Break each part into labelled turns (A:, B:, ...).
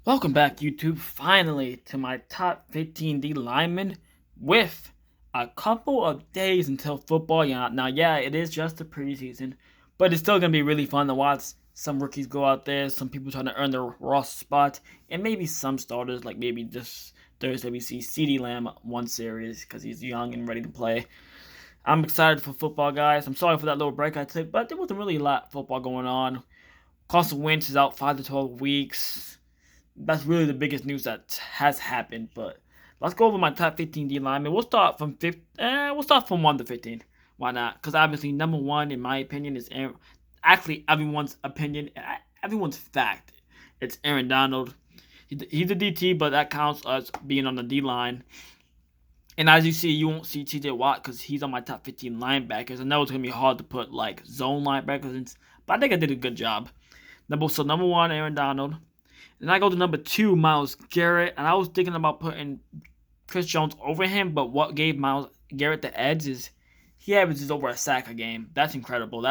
A: Welcome back, YouTube. Finally, to my top 15 D linemen with a couple of days until football. Yeah, now, it is just the preseason, but it's still gonna be really fun to watch some rookies go out there, some people trying to earn their roster spot, and maybe some starters, like maybe this Thursday we see CeeDee Lamb one series because he's young and ready to play. I'm excited for football, guys. I'm sorry for that little break I took, but there wasn't really a lot of football going on. Carson Wentz is out 5 to 12 weeks. That's really the biggest news that has happened. But let's go over my top 15 D linemen. We'll start from 1 to 15. Why not? Because obviously number one, in my opinion, is actually everyone's opinion, everyone's fact. It's Aaron Donald. He's a DT, but that counts as being on the D line. And as you see, you won't see TJ Watt because he's on my top 15 linebackers. I know it's gonna be hard to put like zone linebackers in, but I think I did a good job. Number one, Aaron Donald. Then I go to number two, Myles Garrett, and I was thinking about putting Chris Jones over him, but what gave Myles Garrett the edge is he averages over a sack a game. That's incredible.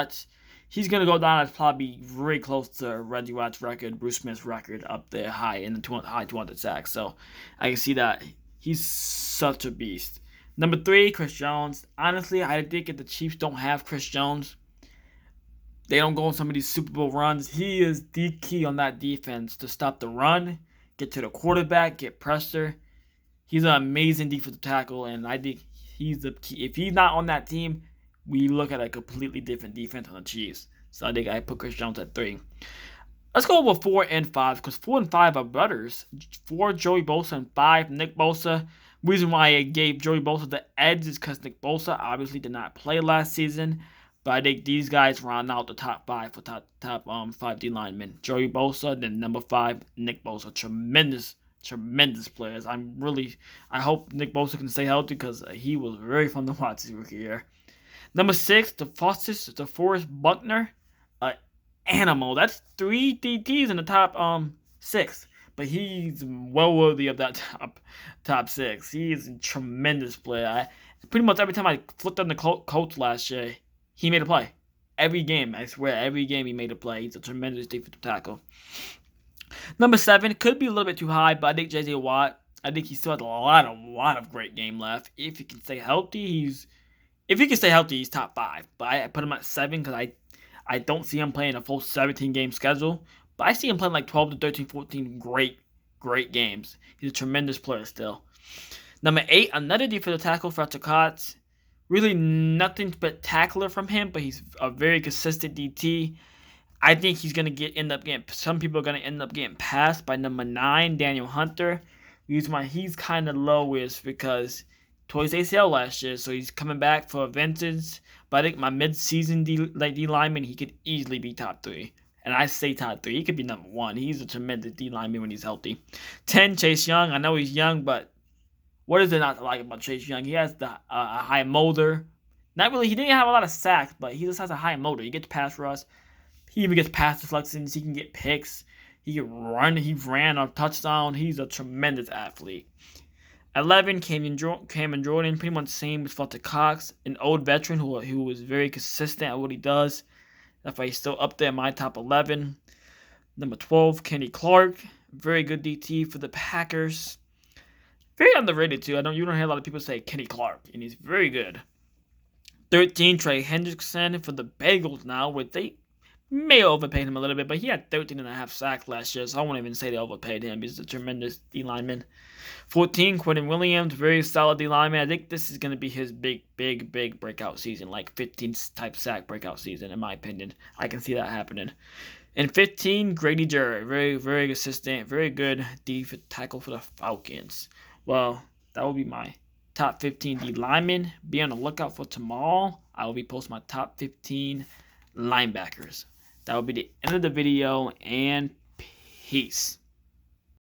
A: He's gonna go down as probably very close to Reggie Watt's record, Bruce Smith's record, up there high in the high 200 sacks. So I can see that he's such a beast. Number three, Chris Jones. Honestly, I think if the Chiefs don't have Chris Jones, they don't go on some of these Super Bowl runs. He is the key on that defense to stop the run, get to the quarterback, get pressure. He's an amazing defensive tackle, and I think he's the key. If he's not on that team, we look at a completely different defense on the Chiefs. So I think I put Chris Jones at 3. Let's go over 4 and 5, because 4 and 5 are brothers. 4, Joey Bosa, and 5, Nick Bosa. Reason why I gave Joey Bosa the edge is because Nick Bosa obviously did not play last season. But I think these guys round out the top 5 for top 5 D linemen. Joey Bosa, then number 5, Nick Bosa. Tremendous players. I hope Nick Bosa can stay healthy because he was very fun to watch his rookie year. Number 6, DeForest Buckner, animal. That's 3 DTs in the top 6, but he's well worthy of that top 6. He is a tremendous player. Pretty much every time I flipped on the Colts last year, he made a play. Every game, I swear, every game he made a play. He's a tremendous defensive tackle. Number 7 could be a little bit too high, but I think J.J. Watt. I think he still has a lot of great game left. If he can stay healthy, he's top 5. But I put him at 7 because I don't see him playing a full 17 game schedule. But I see him playing like 12 to 13, 14 great games. He's a tremendous player still. Number 8, another defensive tackle, Fletcher Cox. Really nothing spectacular from him, but he's a very consistent DT. I think some people are gonna end up getting passed by number 9, Daniel Hunter. The reason why he's kind of low is because tore his ACL last year, so he's coming back for a vengeance. But I think my mid-season D lineman, he could easily be top 3. And I say top 3. He could be number 1. He's a tremendous D lineman when he's healthy. 10, Chase Young. I know he's young, but what is there not to like about Chase Young? He has the high motor. Not really. He didn't have a lot of sacks, but he just has a high motor. He gets pass rush. He even gets pass deflections. He can get picks. He can run. He ran a touchdown. He's a tremendous athlete. 11, Cameron Jordan, pretty much the same with Fletcher Cox, an old veteran who was very consistent at what he does. That's why he's still up there in my top 11. Number 12, Kenny Clark, very good DT for the Packers. Very underrated too. You don't hear a lot of people say Kenny Clark, and he's very good. 13, Trey Hendrickson for the Bengals now, where they may have overpaid him a little bit, but he had 13.5 sacks last year, so I won't even say they overpaid him. He's a tremendous D lineman. 14, Quentin Williams, very solid D lineman. I think this is going to be his big breakout season, like 15 type sack breakout season, in my opinion. I can see that happening. And 15, Grady Jarrett, very consistent, very good defensive tackle for the Falcons. Well, that will be my top 15 D linemen. Be on the lookout for tomorrow. I will be posting my top 15 linebackers. That will be the end of the video, and peace.